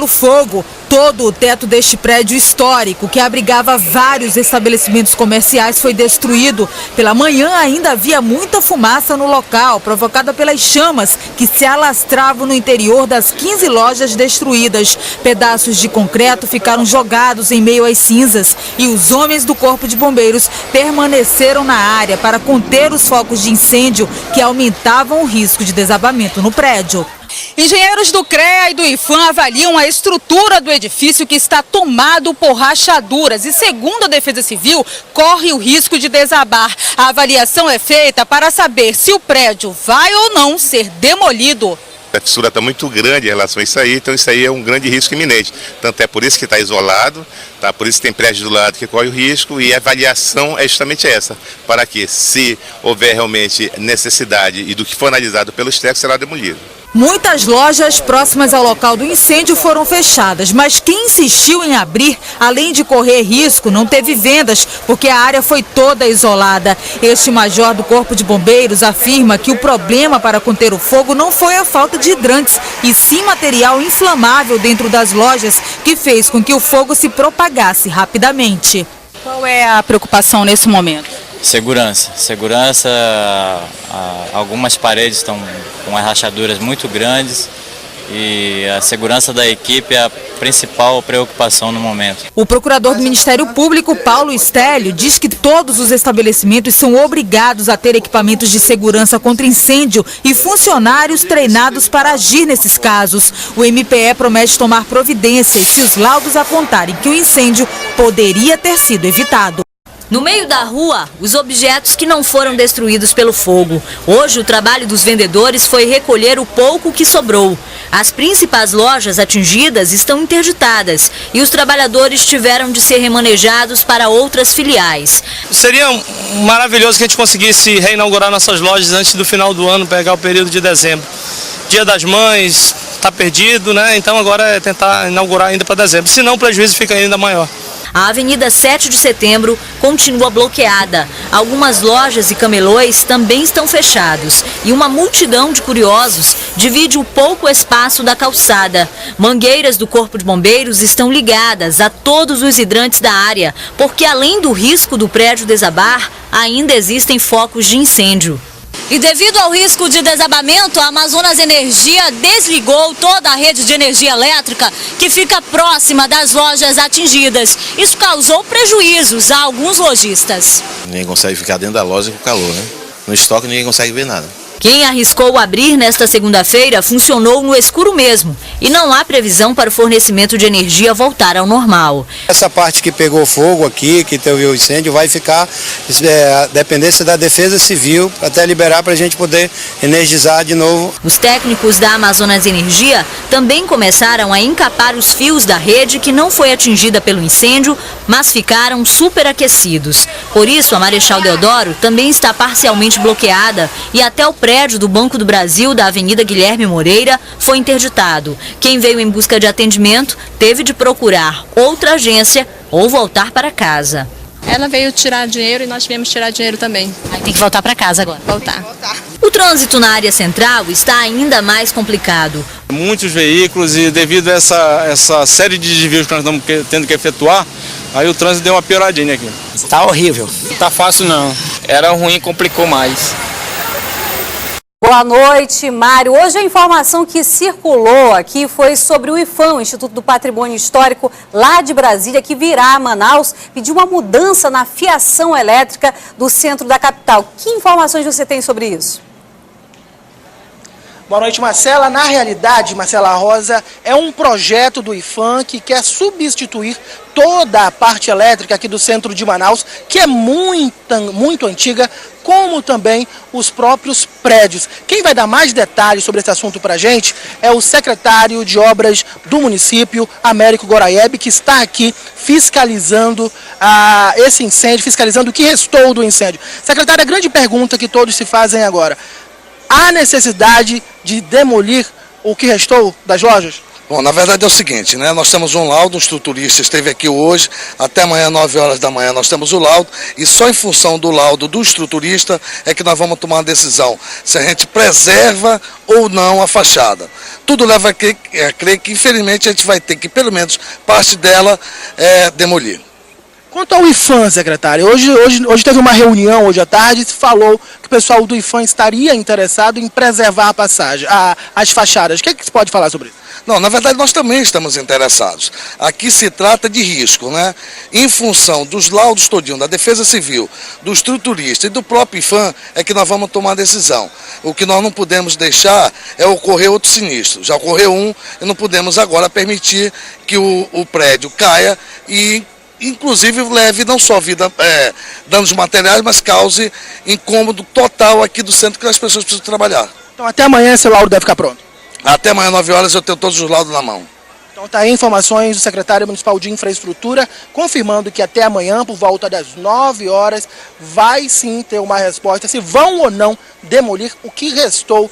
pelo fogo. Todo o teto deste prédio histórico, que abrigava vários estabelecimentos comerciais, foi destruído. Pela manhã ainda havia muita fumaça no local, provocada pelas chamas que se alastravam no interior das 15 lojas destruídas. Pedaços de concreto ficaram jogados em meio às cinzas e os homens do Corpo de Bombeiros permaneceram na área para conter os focos de incêndio que aumentavam o risco de desabamento no prédio. Engenheiros do CREA e do IPHAN avaliam a estrutura do edifício que está tomado por rachaduras e, segundo a Defesa Civil, corre o risco de desabar. A avaliação é feita para saber se o prédio vai ou não ser demolido. A fissura está muito grande em relação a isso aí, então isso aí é um grande risco iminente. Tanto é por isso que está isolado, tá? Por isso que tem prédio do lado que corre o risco, e a avaliação é justamente essa, para que, se houver realmente necessidade e do que for analisado pelos técnicos, será demolido. Muitas lojas próximas ao local do incêndio foram fechadas, mas quem insistiu em abrir, além de correr risco, não teve vendas, porque a área foi toda isolada. Este major do Corpo de Bombeiros afirma que o problema para conter o fogo não foi a falta de hidrantes, e sim material inflamável dentro das lojas, que fez com que o fogo se propagasse rapidamente. Qual é a preocupação nesse momento? Segurança. Algumas paredes estão com rachaduras muito grandes e a segurança da equipe é a principal preocupação no momento. O procurador do Ministério Público, Paulo Estélio, diz que todos os estabelecimentos são obrigados a ter equipamentos de segurança contra incêndio e funcionários treinados para agir nesses casos. O MPE promete tomar providências se os laudos apontarem que o incêndio poderia ter sido evitado. No meio da rua, os objetos que não foram destruídos pelo fogo. Hoje, o trabalho dos vendedores foi recolher o pouco que sobrou. As principais lojas atingidas estão interditadas e os trabalhadores tiveram de ser remanejados para outras filiais. Seria maravilhoso que a gente conseguisse reinaugurar nossas lojas antes do final do ano, pegar o período de dezembro. Dia das Mães está perdido, né? Então agora é tentar inaugurar ainda para dezembro, senão o prejuízo fica ainda maior. A Avenida 7 de Setembro continua bloqueada. Algumas lojas e camelôs também estão fechados. E uma multidão de curiosos divide o pouco espaço da calçada. Mangueiras do Corpo de Bombeiros estão ligadas a todos os hidrantes da área, porque além do risco do prédio desabar, ainda existem focos de incêndio. E devido ao risco de desabamento, a Amazonas Energia desligou toda a rede de energia elétrica que fica próxima das lojas atingidas. Isso causou prejuízos a alguns lojistas. Ninguém consegue ficar dentro da loja com calor, né? No estoque ninguém consegue ver nada. Quem arriscou abrir nesta segunda-feira funcionou no escuro mesmo e não há previsão para o fornecimento de energia voltar ao normal. Essa parte que pegou fogo aqui, que teve o incêndio, vai ficar dependência da Defesa Civil até liberar para a gente poder energizar de novo. Os técnicos da Amazonas Energia também começaram a encapar os fios da rede que não foi atingida pelo incêndio, mas ficaram superaquecidos. Por isso, a Marechal Deodoro também está parcialmente bloqueada e até o prédio do Banco do Brasil, da Avenida Guilherme Moreira, foi interditado. Quem veio em busca de atendimento teve de procurar outra agência ou voltar para casa. Ela veio tirar dinheiro e nós viemos tirar dinheiro também. Aí tem que voltar para casa agora. Voltar. O trânsito na área central está ainda mais complicado. Muitos veículos e devido a essa série de desvios que nós estamos tendo que efetuar, aí o trânsito deu uma pioradinha aqui. Tá horrível. Não tá fácil não. Era ruim e complicou mais. Boa noite, Mário. Hoje a informação que circulou aqui foi sobre o IPHAN, o Instituto do Patrimônio Histórico, lá de Brasília, que virá a Manaus, pedir uma mudança na fiação elétrica do centro da capital. Que informações você tem sobre isso? Boa noite, Marcela. Na realidade, Marcela Rosa, é um projeto do IPHAN que quer substituir toda a parte elétrica aqui do centro de Manaus, que é muito antiga, como também os próprios prédios. Quem vai dar mais detalhes sobre esse assunto para a gente é o secretário de obras do município, Américo Goraieb, que está aqui fiscalizando esse incêndio, fiscalizando o que restou do incêndio. Secretário, a grande pergunta que todos se fazem agora: há necessidade de demolir o que restou das lojas? Bom, na verdade é o seguinte, né? Nós temos um laudo, um estruturista esteve aqui hoje, até amanhã, 9 horas da manhã, nós temos o laudo, e só em função do laudo do estruturista é que nós vamos tomar uma decisão, se a gente preserva ou não a fachada. Tudo leva a crer que, infelizmente, a gente vai ter que, pelo menos, parte dela demolir. Quanto ao IPHAN, secretário, hoje teve uma reunião, hoje à tarde, se falou que o pessoal do IPHAN estaria interessado em preservar a passagem, as fachadas. O que é que você pode falar sobre isso? Não, na verdade nós também estamos interessados. Aqui se trata de risco, né? Em função dos laudos todinho, da Defesa Civil, do estruturista e do próprio IPHAN, é que nós vamos tomar a decisão. O que nós não podemos deixar é ocorrer outro sinistro. Já ocorreu um e não podemos agora permitir que o prédio caia e inclusive leve não só danos materiais, mas cause incômodo total aqui do centro que as pessoas precisam trabalhar. Então até amanhã esse laudo deve ficar pronto? Até amanhã, 9 horas, eu tenho todos os laudos na mão. Então tá aí informações do secretário municipal de infraestrutura, confirmando que até amanhã, por volta das 9 horas, vai sim ter uma resposta se vão ou não demolir o que restou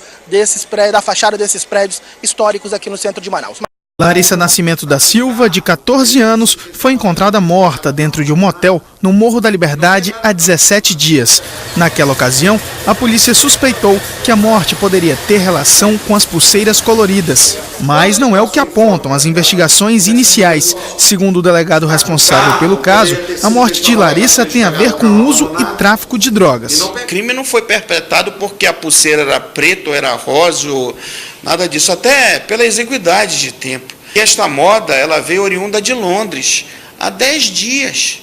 da fachada desses prédios históricos aqui no centro de Manaus. Larissa Nascimento da Silva, de 14 anos, foi encontrada morta dentro de um motel no Morro da Liberdade há 17 dias. Naquela ocasião, a polícia suspeitou que a morte poderia ter relação com as pulseiras coloridas. Mas não é o que apontam as investigações iniciais. Segundo o delegado responsável pelo caso, a morte de Larissa tem a ver com uso e tráfico de drogas. O crime não foi perpetrado porque a pulseira era preta ou era rosa, ou nada disso, até pela exiguidade de tempo. E esta moda, ela veio oriunda de Londres, há 10 dias.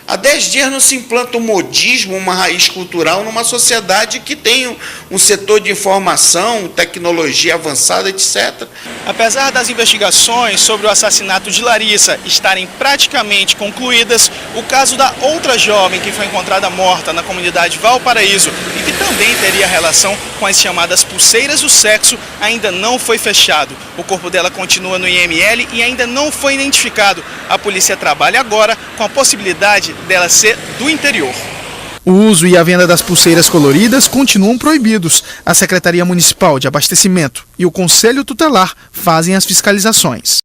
Há 10 dias não se implanta um modismo, uma raiz cultural numa sociedade que tem um setor de informação, tecnologia avançada, etc. Apesar das investigações sobre o assassinato de Larissa estarem praticamente concluídas, o caso da outra jovem que foi encontrada morta na comunidade Valparaíso e que também teria relação com as chamadas pulseiras do sexo ainda não foi fechado. O corpo dela continua no IML e ainda não foi identificado. A polícia trabalha agora com a possibilidade dela ser do interior. O uso e a venda das pulseiras coloridas continuam proibidos. A Secretaria Municipal de Abastecimento e o Conselho Tutelar fazem as fiscalizações.